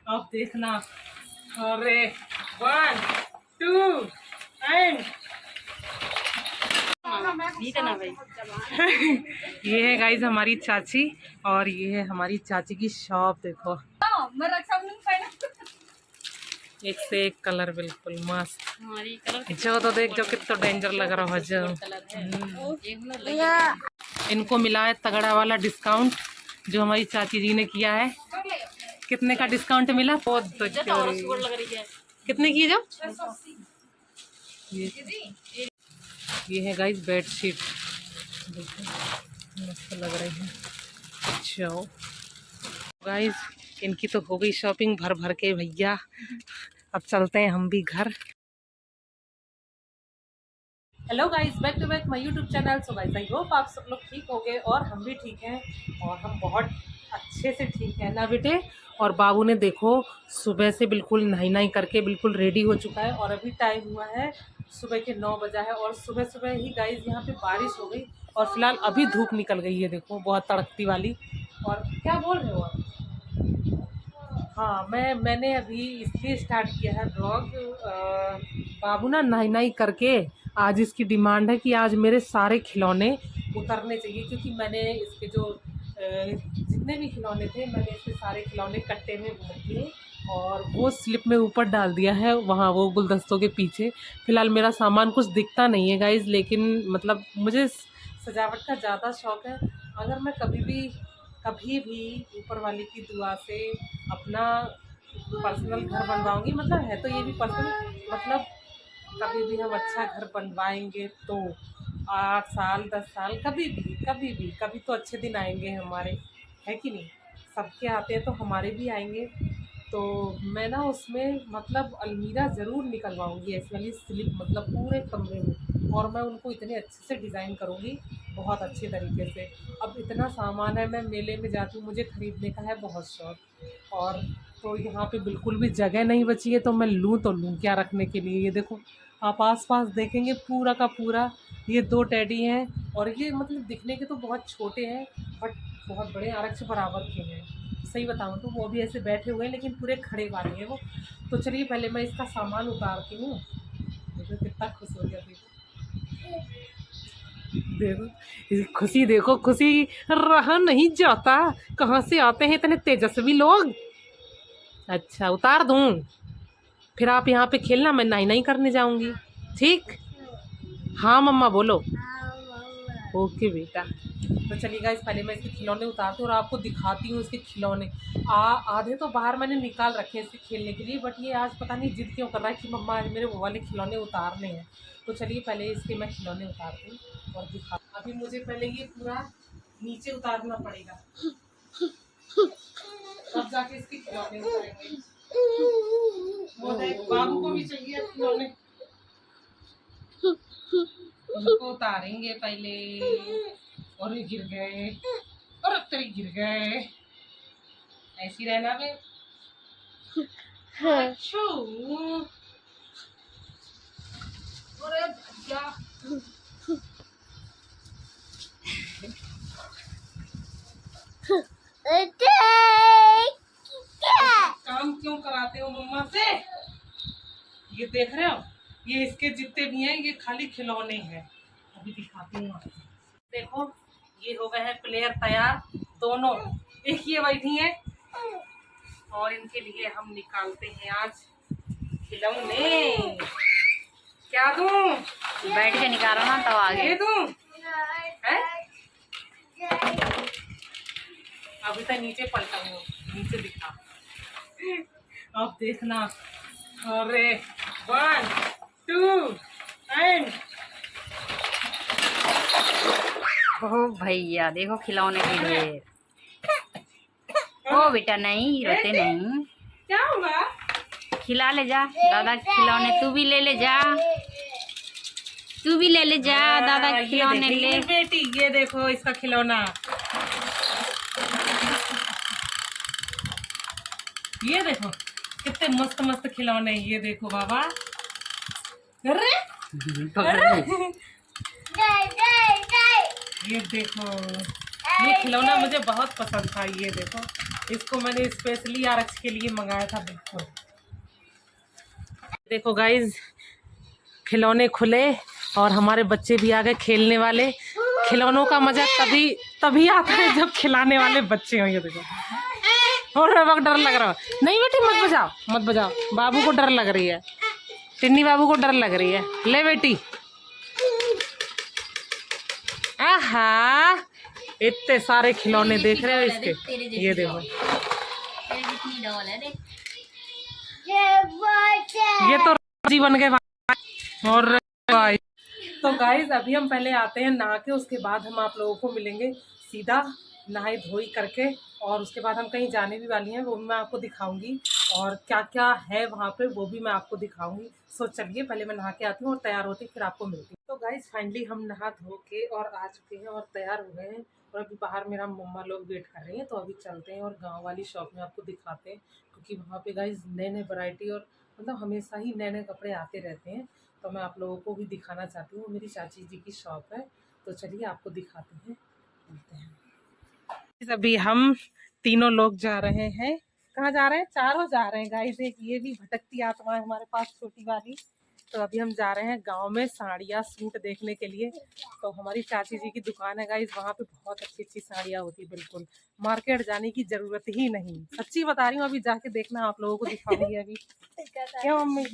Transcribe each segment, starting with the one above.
अब देखना। अरे 1 2 एंड ये है गाइस हमारी चाची और ये है हमारी चाची की शॉप। देखो एक से एक कलर बिल्कुल मस्त। जो तो देख जो कितना डेंजर लग रहा है जो। इनको मिला है तगड़ा वाला डिस्काउंट जो हमारी चाची जी ने किया है। कितने का डिस्काउंट मिला? बहुत कितने की जो ये है गाइस बेडशीट मस्त लग रही है। अच्छा गाइस इनकी तो हो गई शॉपिंग भर भर के भैया। अब चलते हैं हम भी घर। Hello guys, back to back my YouTube channel. So guys I hope आप सब लोग ठीक होंगे और हम भी ठीक हैं और हम बहुत अच्छे से ठीक है ना बेटे। और बाबू ने देखो सुबह से बिल्कुल नहाई नहाई करके बिल्कुल रेडी हो चुका है और अभी टाइम हुआ है सुबह के 9 बजा है और सुबह सुबह ही गाइस यहाँ पे बारिश हो गई और फिलहाल अभी धूप निकल गई है। देखो बहुत तड़कती वाली। और क्या बोल रहे हो आप? हाँ मैंने अभी इसलिए स्टार्ट किया है ब्लॉग। बाबू ना नहाई नहाई करके आज इसकी डिमांड है कि आज मेरे सारे खिलौने उतरने चाहिए क्योंकि मैंने इसके जो जितने भी खिलौने थे मैंने इसके सारे खिलौने कट्टे में भर दिए और वो स्लिप में ऊपर डाल दिया है वहाँ वो गुलदस्तों के पीछे। फ़िलहाल मेरा सामान कुछ दिखता नहीं है गाइज़, लेकिन मतलब मुझे सजावट का ज़्यादा शौक़ है। अगर मैं कभी भी ऊपर वाले की दुआ से अपना पर्सनल घर बनवाऊंगी, मतलब है तो ये भी पर्सनल, मतलब कभी भी हम अच्छा घर बनवाएंगे तो 8 साल 10 साल कभी तो अच्छे दिन आएंगे हमारे, है कि नहीं? सबके आते हैं तो हमारे भी आएंगे। तो मैं ना उसमें मतलब अलमीरा ज़रूर निकलवाऊंगी ऐसी वाली स्लिप, मतलब पूरे कमरे में, और मैं उनको इतने अच्छे से डिज़ाइन करूंगी बहुत अच्छे तरीके से। अब इतना सामान है, मैं मेले में जाती हूँ, मुझे ख़रीदने का है बहुत शौक़। और तो यहाँ पे बिल्कुल भी जगह नहीं बची है तो मैं लूँ तो लूँ क्या रखने के लिए। ये देखो आप आस-पास देखेंगे पूरा का पूरा ये 2 टेडी हैं और ये मतलब दिखने के तो बहुत छोटे हैं बट बहुत बड़े आरक्ष बराबर के हैं। सही बताऊँ तो वो भी ऐसे बैठे हुए हैं लेकिन पूरे खड़े वाले हैं वो। तो चलिए पहले मैं इसका सामान उतारती हूँ। देखो कितना खुश हो गया। देखो खुशी, देखो खुशी रहा नहीं जाता। कहाँ से आते हैं इतने तेजस्वी लोग। अच्छा उतार दूँ, फिर आप यहाँ पे खेलना, मैं नाई नाई करने जाऊँगी। ठीक? हाँ मम्मा बोलो। ओके बेटा। तो चलिए गाइस पहले मैं इसके खिलौने उतारती हूँ और आपको दिखाती हूँ इसके खिलौने। आधे तो बाहर मैंने निकाल रखे हैं इसके खेलने के लिए, बट ये आज पता नहीं जिद क्यों कर रहा है कि मम्मा आज मेरे वो वाले खिलौने उतारने हैं। तो चलिए पहले इसके मैं खिलौने उतारती हूँ और दिखा। अभी मुझे पहले ये पूरा नीचे उतारना पड़ेगा तब जाके इसके खिलौने उतारेंगे। वो देख बाबू को भी चाहिए खिलौने, उनको उतारेंगे पहले। और ये गिर गए और तेरे गिर गए, ऐसी रहना बे। अच्छा अरे भैया काम क्यों कराते हो मम्मा से? ये देख रहे हो ये इसके जितने भी हैं ये खाली खिलौने हैं। अभी दिखाती हूँ आपको। देखो ये हो गए हैं प्लेयर तैयार दोनों, एक ये बैठी है और इनके लिए हम निकालते हैं आज खिलौने। क्या दूं? बैठ के निकालो ना तब आगे दूं? अभी तक नीचे पलटा हूँ, नीचे दिखा। अब देखना। अरे 1 2 एंड ओ भैया देखो खिलौने की ढेर। ओ बेटा नहीं रोते नहीं, क्या हुआ? खिला ले जा दादा खिलौने, तू भी ले ले जा, तू भी ले ले जा दादा खिलौने ले। बेटी ये देखो इसका खिलौना, ये देखो कितने मस्त मस्त खिलौने। ये देखो बाबा। अरे ये देखो ये खिलौना मुझे बहुत पसंद था। ये देखो इसको मैंने स्पेशली आरक्ष के लिए मंगाया था। बिल्कुल देखो गाइज, खिलौने खुले और हमारे बच्चे भी आ गए खेलने वाले। खिलौनों का मजा तभी आता है जब खिलाने वाले बच्चे हों। ये देखो, और डर लग रहा है। नहीं बेटी मत बजाओ, बाबू को डर लग रही है, टिन्नी बाबू को डर लग रही है। ले बेटी, आहा इतने सारे खिलौने देख रहे हो इसके। ये देखो, ये तो राजी बन गए। और तो गाइज अभी हम पहले आते हैं नहा के, उसके बाद हम आप लोगों को मिलेंगे सीधा नहाई धोई करके। और उसके बाद हम कहीं जाने भी वाली हैं, वो भी मैं आपको दिखाऊंगी, और क्या क्या है वहाँ पे वो भी मैं आपको दिखाऊंगी। सो चलिए पहले मैं नहा के आती हूँ और तैयार होती फिर आपको मिलती हूँ। तो गाइज फाइनली हम नहा धो के और आ चुके हैं और तैयार हो गए हैं, और अभी बाहर मेरा मम्मा लोग वेट कर रही हैं। तो अभी चलते हैं और गाँव वाली शॉप में आपको दिखाते हैं, क्योंकि वहाँ पे गाइज नए वैरायटी और मतलब हमेशा ही नए कपड़े आते रहते हैं। तो मैं आप लोगों को भी दिखाना चाहती हूँ, मेरी चाची जी की शॉप है। तो चलिए आपको दिखाते हैं, मिलते हैं। अभी हम तीनों लोग जा रहे हैं। कहाँ जा रहे हैं? चारों जा रहे हैं गाइस। एक ये भी भटकती आत्मा है हमारे पास, छोटी वाली। तो अभी हम जा रहे हैं गांव में साड़ियाँ सूट देखने के लिए। तो हमारी चाची जी की दुकान है गाइस, वहाँ पे बहुत अच्छी अच्छी साड़ियाँ होती है। बिल्कुल मार्केट जाने की जरूरत ही नहीं, सच्ची बता रही हूँ। अभी जाके देखना, आप लोगों को दिखाऊंगी अभी। क्यों मम्मी?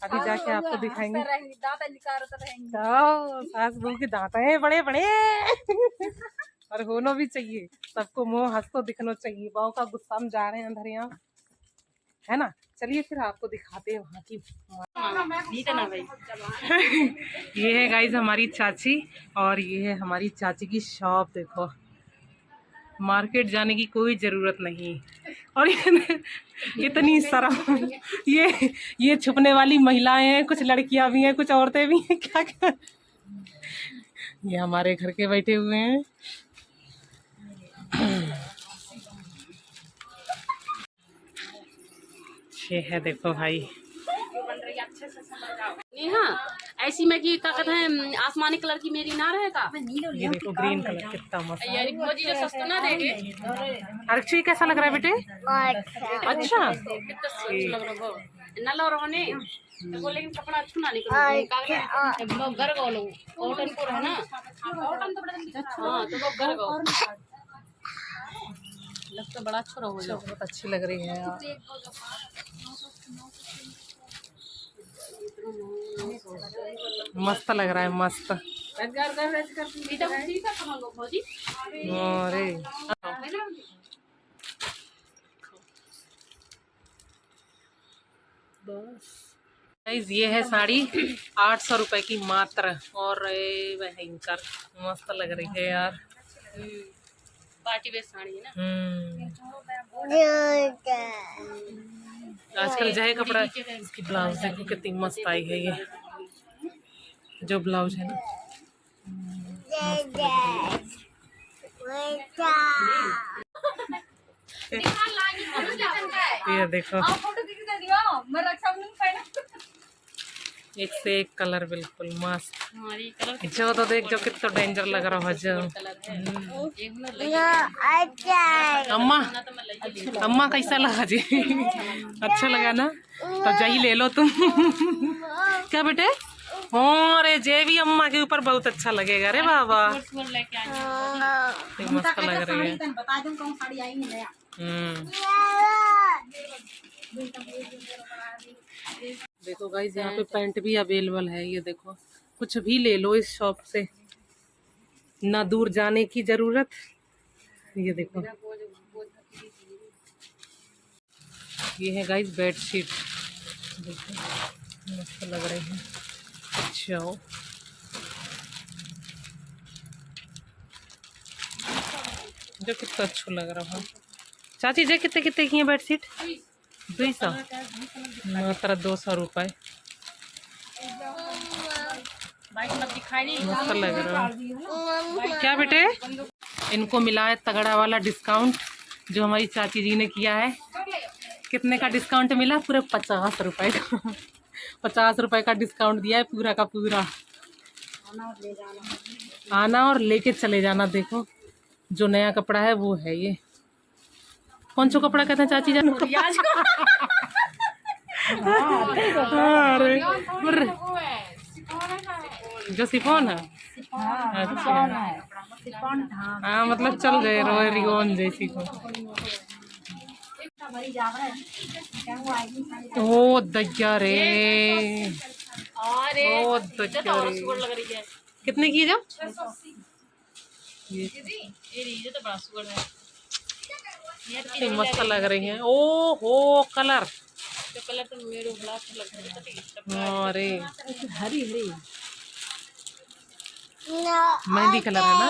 अभी जाके आपको दिखाएंगे। सास बहू के दांत है बड़े बड़े और होना भी चाहिए, सबको मुंह हंस तो दिखना चाहिए। बाव का गुस्सा में जा रहे हैं अंदर यहाँ, है ना। चलिए फिर आपको दिखाते हैं वहाँ की। ये है गाइज हमारी चाची, और ये है हमारी चाची की शॉप। देखो मार्केट जाने की कोई ज़रूरत नहीं। और इतनी शर्म, ये छुपने वाली महिलाएं हैं, कुछ लड़कियां भी हैं, कुछ औरतें भी हैं। क्या क्या ये हमारे घर के बैठे हुए हैं। ये है देखो भाई, हाँ ऐसी में कि क्या कहते हैं आसमानी कलर की मेरी ना रहेगा। ये देखो ग्रीन कलर कितना मस्त। यार मोदी जो सस्ता ना देंगे। अर्ची कैसा लग रहा है बेटे? अच्छा कितना सुंदर लग रहा है ना लो रोने। तो बोले लेकिन कपड़ा अच्छा ना निकलो घर गो लो कॉटन को है ना, कॉटन तो बड़ा हाँ तो वो घर गो लगता बड़ा अच्छा रहो। बहुत अच्छी लग रही है यार। मस्त लग रहा है, मस्त। अरे बस गाइस, ये है साड़ी 800 रुपए की मात्र। और भयंकर मस्त लग रही है यार। पार्टी वेयर साड़ी है ना। आजकल जो है कपड़ा, इसकी ब्लाउज देखो कितनी मस्त आई है। ये जो ब्लाउज है ना, ये देखो एक से एक कलर बिल्कुल मस्त। जो तो देख जो कितना डेंजर लग रहा है। जो अम्मा अम्मा कैसा लगा जी? अच्छा लगा ना? तो जाही ले लो तुम। क्या बेटे? अरे जे भी अम्मा के ऊपर बहुत अच्छा लगेगा। रे बाबा मस्त लग रही है। देखो गाइस, यहाँ पे पैंट भी अवेलेबल है। ये देखो, कुछ भी ले लो इस शॉप से, ना दूर जाने की जरूरत। ये देखो, ये है गाइस बेडशीट, देखो मस्त लग रहे हैं। अच्छा जो कितना अच्छा लग रहा है। चाची जे कितने कितने की है बेडशीट? 200 मात्र 200 रुपये। मस्त लग रहा है। क्या बेटे? इनको मिला है तगड़ा वाला डिस्काउंट जो हमारी चाची जी ने किया है। कितने का डिस्काउंट मिला? पूरे 50 रुपए का। 50 रुपए का डिस्काउंट दिया है पूरा का पूरा। आना और लेके चले जाना। देखो जो नया कपड़ा है वो है ये। कौन सा कपड़ा कहते हैं चाची जान को? रियाज को अरे अरे, जो सिफोन है। अच्छा हाँ, मतलब चल गए रियोन जैसी को। ओ दैया रे, अरे ओ तो दैया और रे, सुगर लग रही है कितने की है जो? ये ये तो बड़ा सुगर है ये मस्त लग रही है। ओ हो कलर, तो कलर तो मेरे बड़ा अच्छा लग रहा है। अरे हरी हरी मेहंदी कलर है ना,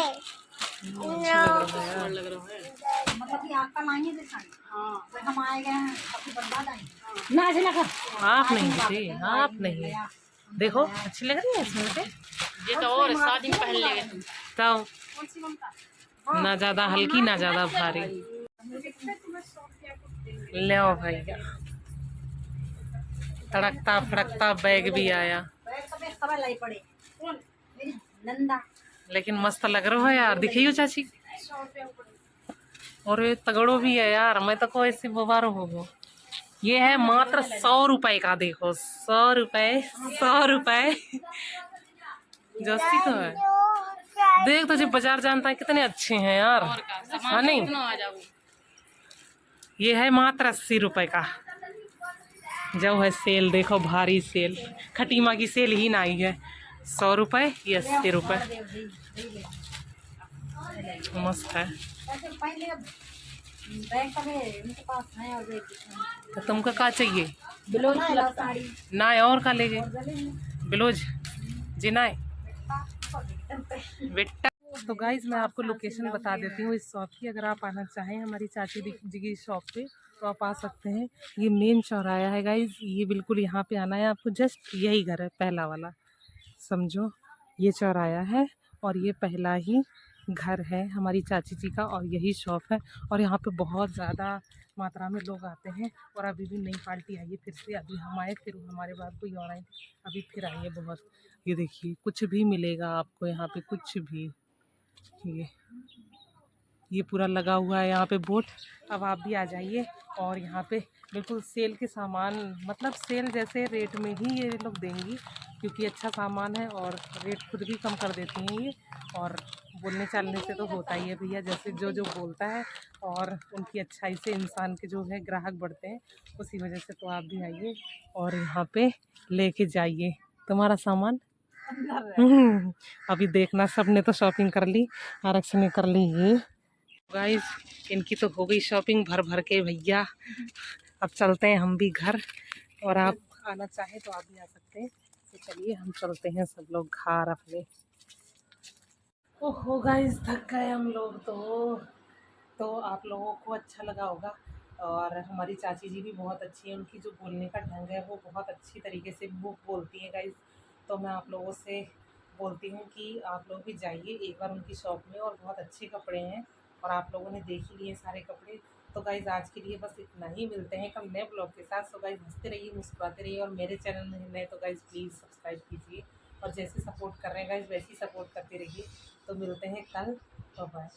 सुगर लग रहा है मतलब कि आपका लाएंगे दिखाएं। हाँ तो हम आए गए हैं सबको बर्बाद आएंगे। ना ऐसे ना कर आप नहीं बेटी, आप नहीं। देखो अच्छी लग रही है इसमें से। ये तो और शादी में पहन लेंगे तुम तो ना ज्यादा हल्की ना ज्यादा भारी। ले भैया, तड़कता फड़कता बैग भी आया, बैग तो मैं खबर लाई पड़े। कौन? मेरी नंदा। लेकिन मस्त लग रहा है यार। दिखाइयो चाची। और ये तगड़ो भी है यार, मैं तो को ऐसे बबारो हो गो। ये है मात्र 100 रुपए का। देखो 100 रुपए, 100 रुपए जस्सी तो है। देख तुझे बाजार जानता है कितने अच्छे हैं यार, और का हाँ सामान नहीं। कितना आ जाओ ये है मात्र 80 रुपए का। जो है सेल, देखो भारी सेल, खटीमा की सेल ही ना आई है। 100 रुपए, ये 80 रुपए, मस्त है। ऐसे पहले बैग तो मैं उनके पास है और तो तुमको क्या चाहिए? ब्लाउज साड़ी ना और का लेगे? ब्लाउज जी ना बेटा। तो गाइज मैं आपको लोकेशन बता देती हूँ इस शॉप की। अगर आप आना चाहें हमारी चाची जी की शॉप पे तो आप आ सकते हैं। ये मेन चौराया है गाइज, ये बिल्कुल यहाँ पे आना है आपको। जस्ट यही घर है पहला वाला, समझो ये चौराया है और ये पहला ही घर है हमारी चाची जी का और यही शॉप है। और यहाँ पे बहुत ज़्यादा मात्रा में लोग आते हैं। और अभी भी नई पार्टी आई है फिर से। अभी हम आए, फिर हमारे बाद कोई और आए, अभी फिर आई है बहुत। ये देखिए कुछ भी मिलेगा आपको यहाँ पे, कुछ भी। ये पूरा लगा हुआ है यहाँ पे बोर्ड। अब आप भी आ जाइए। और यहाँ पे बिल्कुल सेल के सामान, मतलब सेल जैसे रेट में ही ये लोग देंगी, क्योंकि अच्छा सामान है और रेट खुद भी कम कर देती हैं ये। और बोलने चालने से तो होता ही है भैया, जैसे जो जो बोलता है और उनकी अच्छाई से इंसान के जो है ग्राहक बढ़ते हैं, उसी वजह से। तो आप भी आइए और यहाँ पे लेके जाइए तुम्हारा सामान। अभी देखना, सबने तो शॉपिंग कर ली, आरक्षण ने कर ली। ये गाइस इनकी तो हो गई शॉपिंग भर भर के भैया। अब चलते हैं हम भी घर, और आप आना चाहें तो आप भी आ सकते हैं। तो चलिए हम चलते हैं सब लोग घर अपने। ओहो गाइस थक गए हम लोग तो आप लोगों को अच्छा लगा होगा। और हमारी चाची जी भी बहुत अच्छी है, उनकी जो बोलने का ढंग है वो बहुत अच्छी तरीके से वो बोलती हैं गाइस। तो मैं आप लोगों से बोलती हूँ कि आप लोग भी जाइए एक बार उनकी शॉप में, और बहुत अच्छे कपड़े हैं और आप लोगों ने देख ही लिए सारे कपड़े। तो गाइज़ आज के लिए बस इतना ही, मिलते हैं कल नए ब्लॉग के साथ। सो गाइज़ हंसते रहिए, मुस्कुराते रहिए, और मेरे चैनल में नए तो गाइज़ प्लीज़ सब्सक्राइब कीजिए। और जैसे सपोर्ट कर रहे हैं गाइज़ वैसे ही सपोर्ट करते रहिए। तो मिलते हैं कल, बाय।